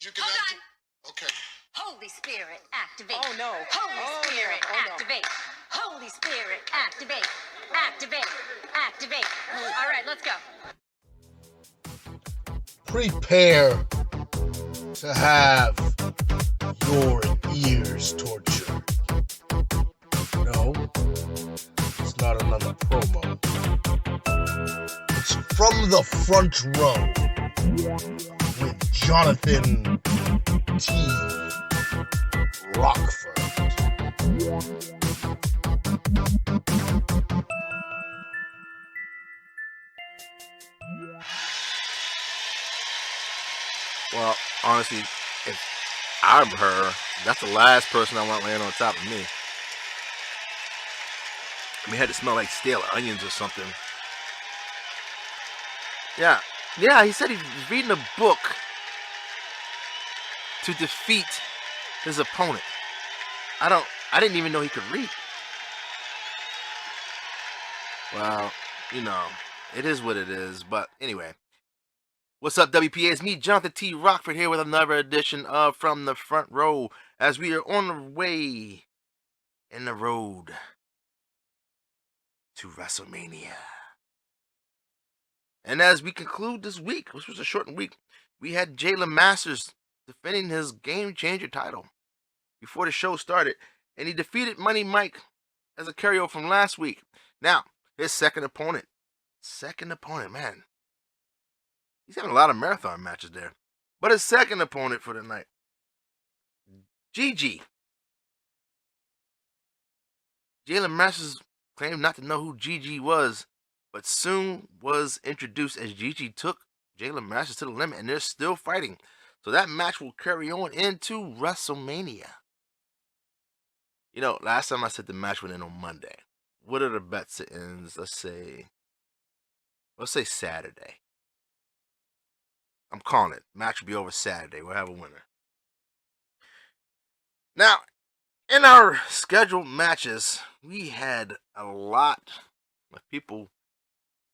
You can okay. Holy Spirit, activate. Oh, no. Holy Spirit, activate. Holy Spirit, activate. Activate. Activate. All right, let's go. Prepare to have your ears tortured. No, it's not another promo. It's From the Front Row with Johnathan T. Rokford. Well, honestly, if I'm her, that's the last person I want laying on top of me. I mean, it had to smell like stale onions or something. Yeah, he said he was reading a book to defeat his opponent. I didn't even know he could read. Well, it is what it is. But anyway, what's up, WPA? It's me, Johnathan T. Rokford, here with another edition of From the Front Row, as we are on the way in the road to WrestleMania. And as we conclude this week, which was a shortened week, we had Jalen Masters defending his Game Changer title before the show started, and he defeated Money Mike as a carryover from last week. Now, his second opponent, man. He's having a lot of marathon matches there. But his second opponent for the night, Gigi. Jalen Masters claimed not to know who Gigi was, but soon was introduced as Gigi took Jalen Masters to the limit, and they're still fighting. So that match will carry on into WrestleMania. Last time I said the match went in on Monday. What are the bets that ends? Let's say Saturday. I'm calling it. Match will be over Saturday. We'll have a winner. Now, in our scheduled matches, we had a lot of people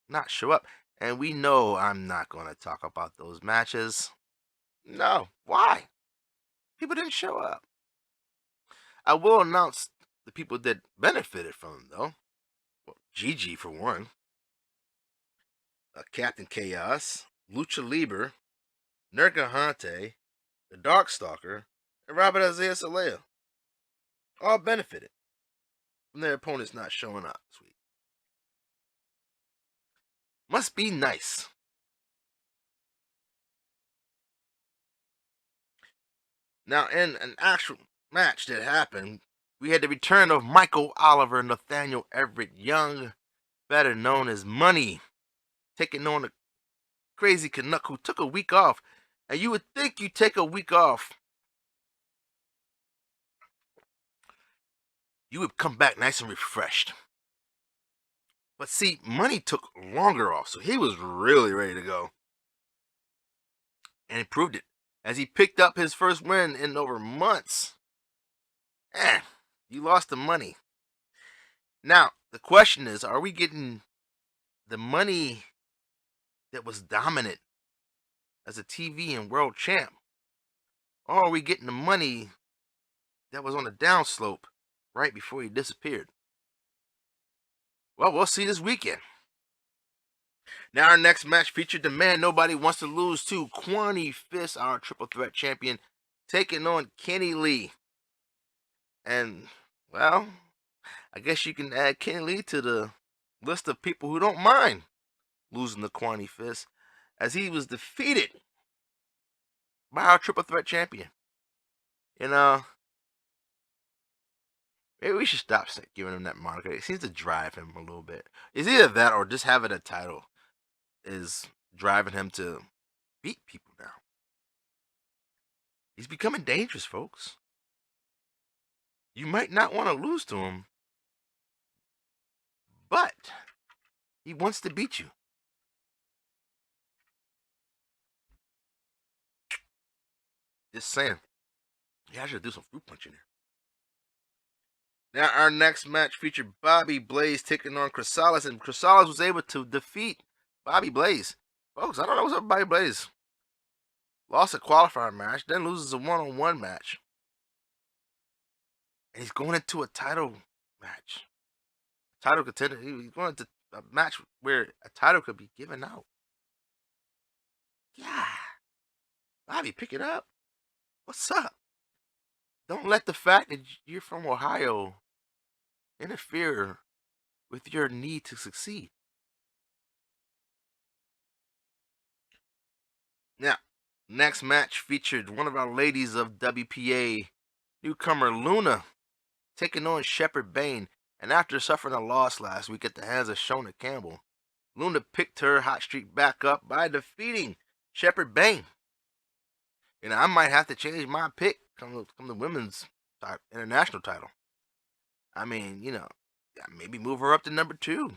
not show up. And we know I'm not going to talk about those matches. No. Why? People didn't show up. I will announce the people that benefited from them, though. Well, Gigi, for one. Captain Chaos, Lucha Libre, Nergahante, the Darkstalker, and Robert Isaiah Salea. All benefited from their opponents not showing up this week. Must be nice. Now, in an actual match that happened, we had the return of Michael Oliver and Nathaniel Everett Young, better known as Money, taking on the Crazy Canuck, who took a week off. And you would think you take a week off, you would come back nice and refreshed. But see, Money took longer off, so he was really ready to go. And he proved it, as he picked up his first win in over months. You lost the Money. Now, the question is, are we getting the Money that was dominant as a TV and world champ? Or are we getting the Money that was on the downslope right before he disappeared? Well, we'll see this weekend. Now, our next match featured the man nobody wants to lose to, Kwani Fist, our triple threat champion, taking on Kenny Lee. And, well, I guess you can add Kenny Lee to the list of people who don't mind losing to Kwani Fist, as he was defeated by our triple threat champion. Maybe we should stop giving him that moniker. It seems to drive him a little bit. It's either that or just having a title is driving him to beat people now. He's becoming dangerous, folks. You might not want to lose to him, but he wants to beat you. Just saying. Yeah, I should do some fruit punching here. Now, our next match featured Bobby Blaze taking on Chrysalis, and Chrysalis was able to defeat Bobby Blaze. Folks, I don't know what's up with Bobby Blaze. lost a qualifier match, then loses a one-on-one match. And he's going into a title match. Title contender. He's going into a match where a title could be given out. Yeah. Bobby, pick it up. What's up? Don't let the fact that you're from Ohio interfere with your need to succeed. Now, next match featured one of our ladies of WPA, newcomer Luna, taking on Shepherd Bane. And after suffering a loss last week at the hands of Shona Campbell, Luna picked her hot streak back up by defeating Shepherd Bane. You know, I might have to change my pick come the women's international title. I mean, you know, maybe move her up to number 2.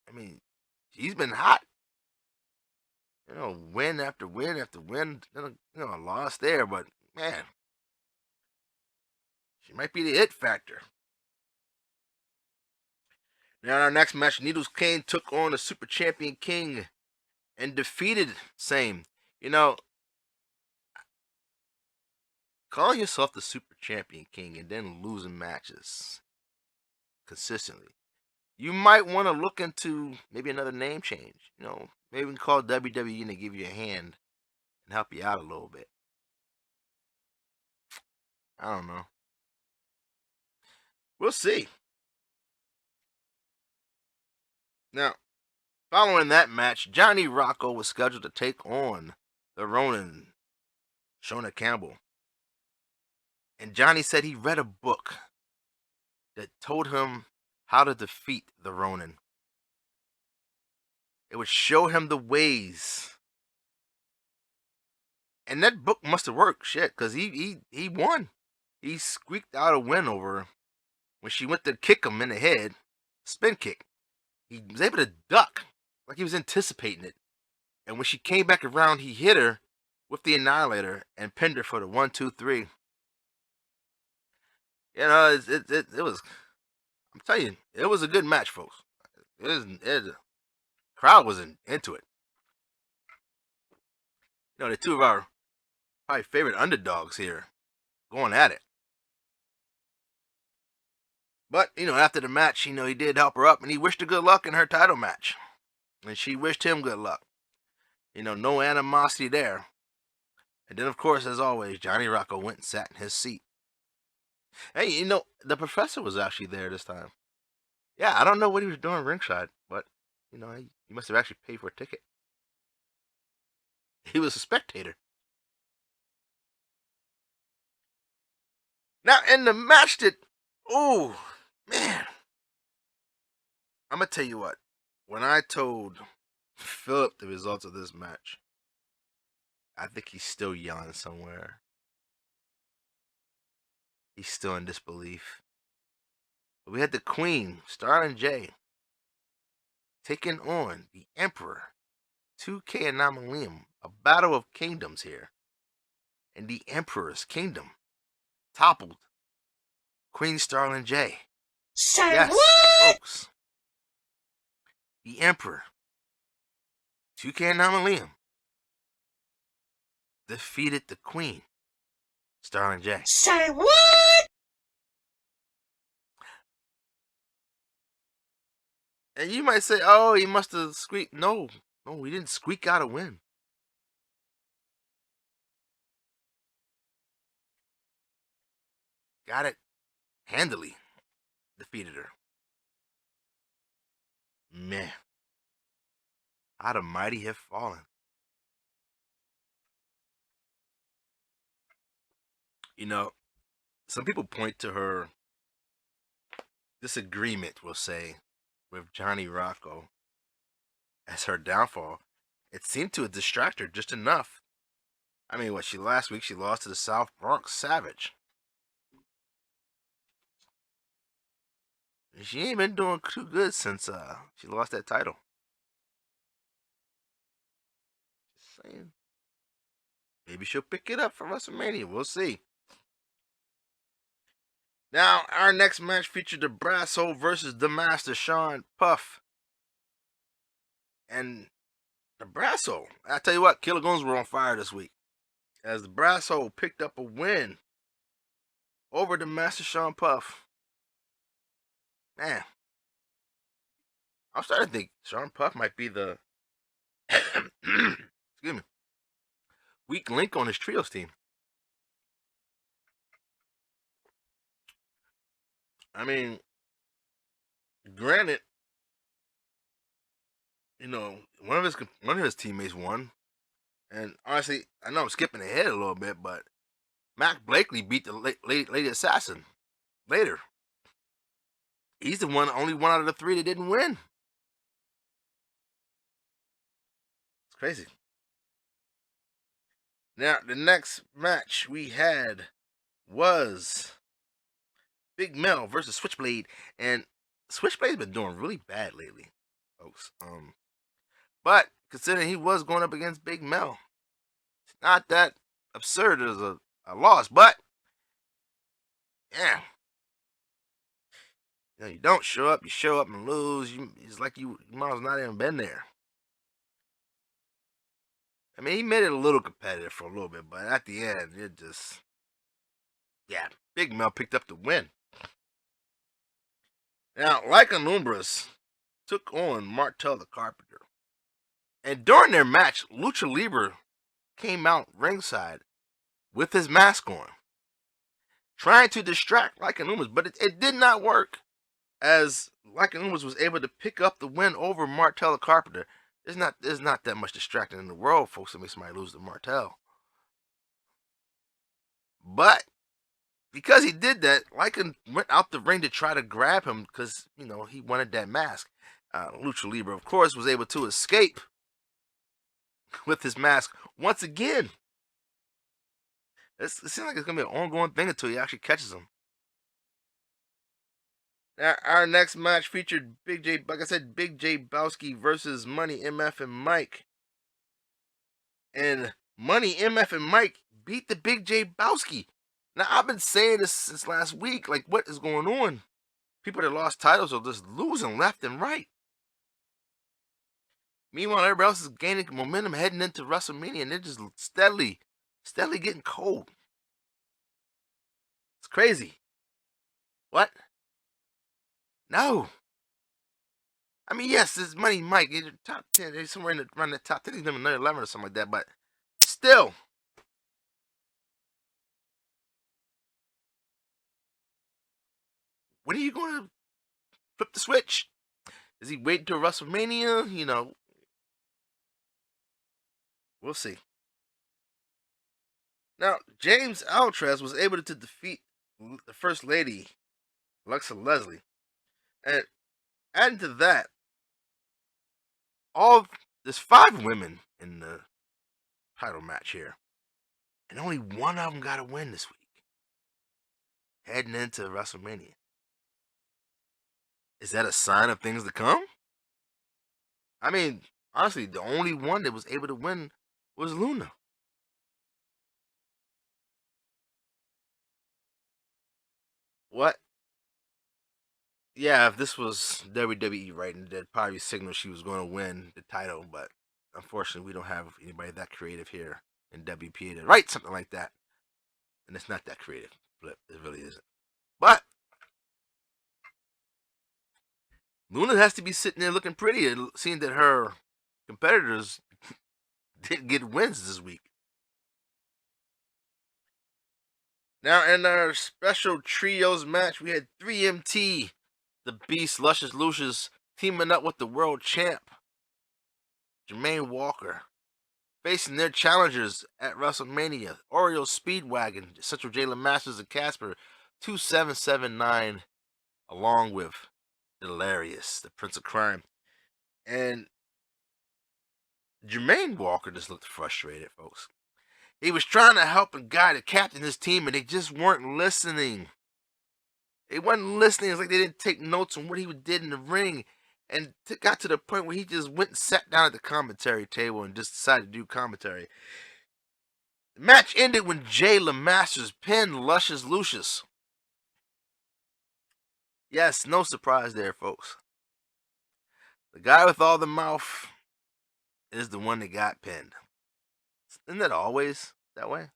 I mean, she's been hot. You know, win after win after win. You know, a loss there, but man, she might be the it factor. Now, in our next match, Needles Kane took on the Super Champion King and defeated same. You know, calling yourself the Super Champion King and then losing matches consistently, you might want to look into maybe another name change. You know, maybe we can call WWE and give you a hand and help you out a little bit. I don't know. We'll see. Now, following that match, Johnny Rocco was scheduled to take on the Ronin, Shona Campbell. And Johnny said he read a book that told him how to defeat the Ronin. It would show him the ways. And that book must have worked, shit, because he won. He squeaked out a win over her when she went to kick him in the head, spin kick. He was able to duck like he was anticipating it. And when she came back around, he hit her with the Annihilator and pinned her for the 1, 2, 3. You know, it was, I'm telling you, it was a good match, folks. The crowd was into it. You know, the two of our probably favorite underdogs here going at it. But, you know, after the match, you know, he did help her up and he wished her good luck in her title match. And she wished him good luck. You know, no animosity there. And then, of course, as always, Johnny Rocco went and sat in his seat. Hey, you know, the professor was actually there this time. Yeah, I don't know what he was doing ringside, but, you know, he must have actually paid for a ticket. He was a spectator. Now, in the match that, oh, man. I'm going to tell you what. When I told Philip the results of this match, I think he's still yelling somewhere. He's still in disbelief. But we had the Queen, Starling J, taking on the Emperor, 2K Anomalium, a battle of kingdoms here. And the Emperor's kingdom toppled Queen Starling J. Say yes, what? folks. The Emperor, 2K Anomalium, defeated the Queen, Starling J. Say what? And you might say, oh, he must have squeaked. No, he didn't squeak out a win. Got it handily. Defeated her. Man. How the mighty have fallen. You know, some people point to her disagreement, we'll say, with Johnny Rocco as her downfall. It seemed to distract her just enough. I mean, last week she lost to the South Bronx Savage. She ain't been doing too good since she lost that title. Just saying. Maybe she'll pick it up for WrestleMania. We'll see. Now, our next match featured the Brasso versus the Master Sean Puff. And the Brasso. I tell you what, Killer Goons were on fire this week, as the Brasso picked up a win over the Master Sean Puff. Man, I'm starting to think Sean Puff might be the excuse me, weak link on his trios team. I mean, granted, you know, one of his teammates won, and honestly, I know I'm skipping ahead a little bit, but Mac Blakely beat the Lady Assassin later. He's the only one out of the three that didn't win. It's crazy. Now, the next match we had was Big Mel versus Switchblade, and Switchblade's been doing really bad lately, folks. But considering he was going up against Big Mel, it's not that absurd as a loss. But yeah, you know, you don't show up, you show up and lose. It's like you might as well not even been there. I mean, he made it a little competitive for a little bit, but at the end, it just, yeah, Big Mel picked up the win. Now, Like Anumbras took on Martel the Carpenter. And during their match, Lucha Libre came out ringside with his mask on, trying to distract Like Anumbras, but it did not work, as Like Anumbras was able to pick up the win over Martel the Carpenter. There's not that much distracting in the world, folks, that makes somebody lose to Martel. But because he did that, Lycan went out the ring to try to grab him because, you know, he wanted that mask. Lucha Libre, of course, was able to escape with his mask once again. It seems like it's going to be an ongoing thing until he actually catches him. Now, our next match featured Big J Bowski versus Money, MF, and Mike. And Money, MF, and Mike beat the Big J Bowski. Now, I've been saying this since last week. Like, what is going on? People that lost titles are just losing left and right. Meanwhile, everybody else is gaining momentum heading into WrestleMania, and they're just steadily getting cold. It's crazy. What? No. I mean, yes, it's Money Mike. He's top 10. He's somewhere around the top 10. He's number 11 or something like that. But still. When are you going to flip the switch? Is he waiting till WrestleMania? You know. We'll see. Now, James Altrez was able to defeat the First Lady, Alexa Leslie. And adding to that, there's 5 women in the title match here. And only one of them got a win this week. Heading into WrestleMania. Is that a sign of things to come? I mean, honestly, the only one that was able to win was Luna. What? Yeah, if this was WWE, right, and they'd probably signal she was going to win the title, but unfortunately, we don't have anybody that creative here in WPA to write something like that. And it's not that creative. It really isn't. But Luna has to be sitting there looking pretty, seeing that her competitors didn't get wins this week. Now, in our special trios match, we had 3MT, the Beast, Luscious Lucius, teaming up with the world champ, Jermaine Walker, facing their challengers at WrestleMania, Oreo Speedwagon, Central Jalen Masters, and Casper 2779, along with Hilarious, the Prince of Crime. And Jermaine Walker just looked frustrated, folks. He was trying to help and guide and captain his team, and they just weren't listening. They wasn't listening. It's like they didn't take notes on what he did in the ring. And it got to the point where he just went and sat down at the commentary table and just decided to do commentary. The match ended when Jay LeMasters pinned Luscious Lucius. Yes, no surprise there, folks. The guy with all the mouth is the one that got pinned. Isn't that always that way?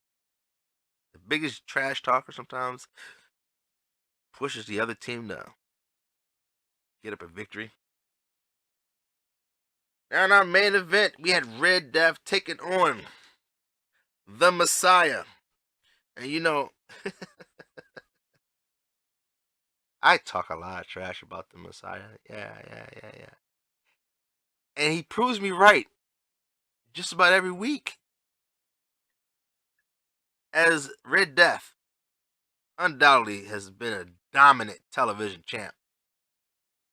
The biggest trash talker sometimes pushes the other team to get up a victory. Now in our main event, we had Red Death taking on the Messiah. And you know, I talk a lot of trash about the Messiah. Yeah. And he proves me right just about every week. As Red Death undoubtedly has been a dominant television champ,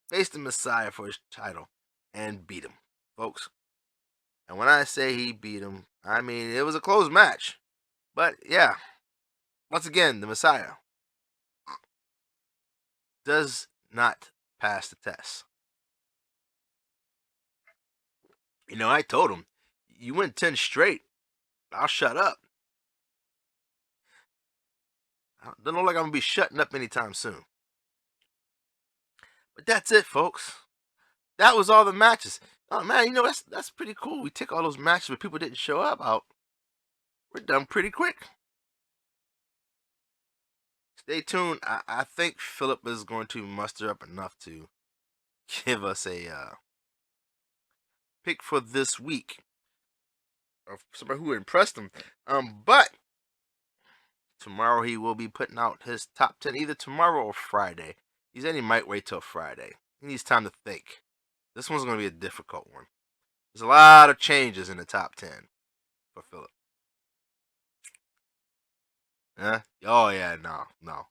faced the Messiah for his title and beat him, folks. And when I say he beat him, I mean it was a close match. But yeah, once again, the Messiah does not pass the test. You know, I told him, you win 10 straight, I'll shut up. I don't look like I'm going to be shutting up anytime soon. But that's it, folks. That was all the matches. Oh, man, you know, that's pretty cool. We take all those matches where people didn't show up out. We're done pretty quick. Stay tuned. I think Philip is going to muster up enough to give us a pick for this week of somebody who impressed him. But tomorrow he will be putting out his top 10 either tomorrow or Friday. He said he might wait till Friday. He needs time to think. This one's going to be a difficult one. There's a lot of changes in the top 10 for Philip. Huh? Oh, yeah, no.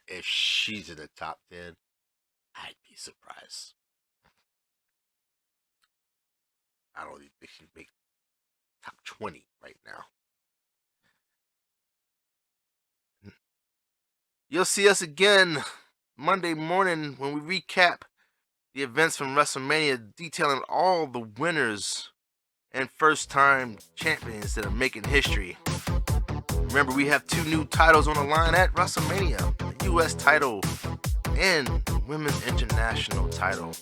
If she's in the top 10, I'd be surprised. I don't even think she'd make top 20 right now. You'll see us again Monday morning when we recap the events from WrestleMania, detailing all the winners and first-time champions that are making history. Remember, we have 2 new titles on the line at WrestleMania, the U.S. title and Women's International title.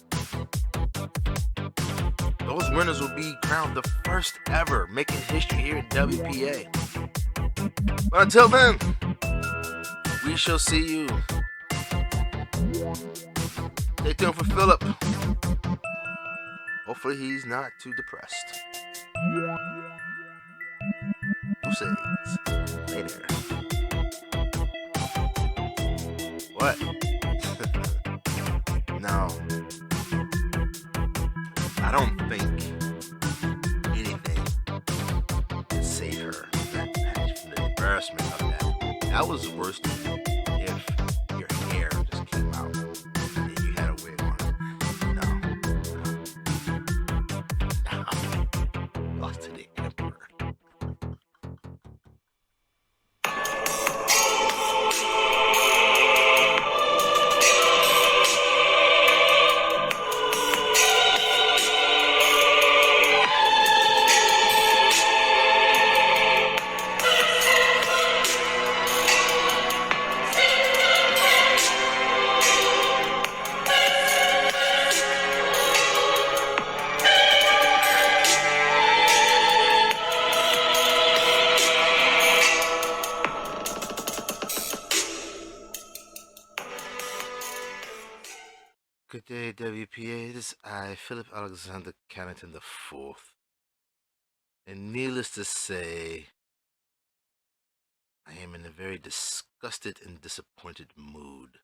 Those winners will be crowned the first ever making history here at WPA. But until then, we shall see you. Stay tuned for Philip. Hopefully he's not too depressed. Who says later? What? No. I don't think anything can save her that match from the embarrassment of that. That was worse than if your hair just came out and you had a wig on. No. Lost to the emperor. Good day, WPA. This is I, Philip Alexander Carrington IV. And needless to say, I am in a very disgusted and disappointed mood.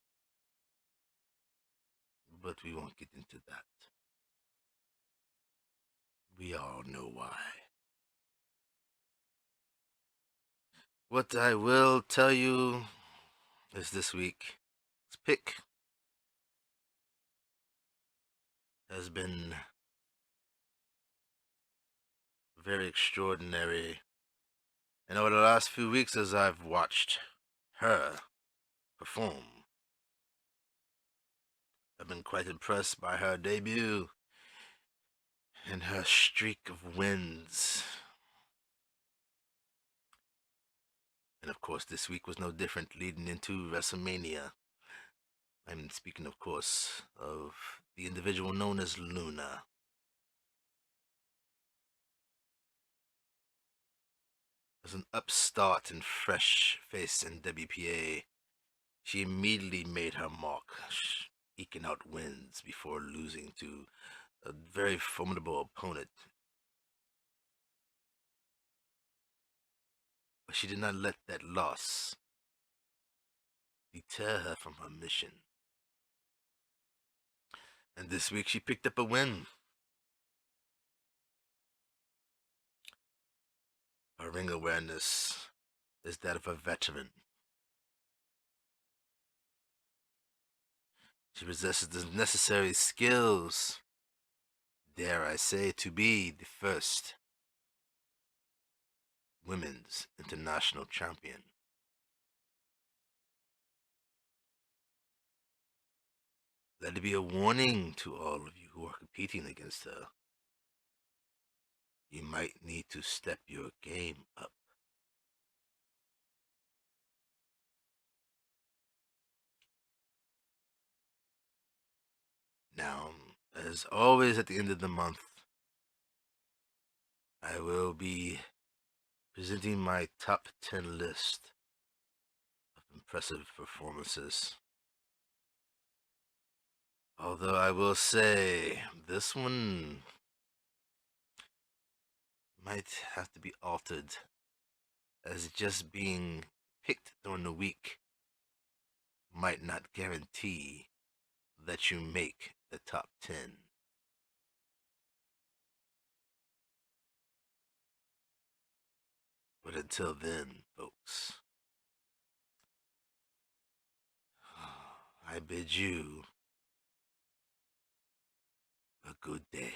But we won't get into that. We all know why. What I will tell you is this week's pick has been very extraordinary. And over the last few weeks, as I've watched her perform, I've been quite impressed by her debut and her streak of wins. And of course, this week was no different leading into WrestleMania. I'm speaking, of course, of the individual known as Luna. As an upstart and fresh face in WPA, she immediately made her mark, eking out wins before losing to a very formidable opponent. But she did not let that loss deter her from her mission. And this week she picked up a win. Her ring awareness is that of a veteran. She possesses the necessary skills, dare I say, to be the first women's international champion. Let it be a warning to all of you who are competing against her. You might need to step your game up. Now, as always at the end of the month, I will be presenting my top 10 list of impressive performances. Although I will say, this one might have to be altered, as just being picked during the week might not guarantee that you make the top 10. But until then, folks, I bid you a good day.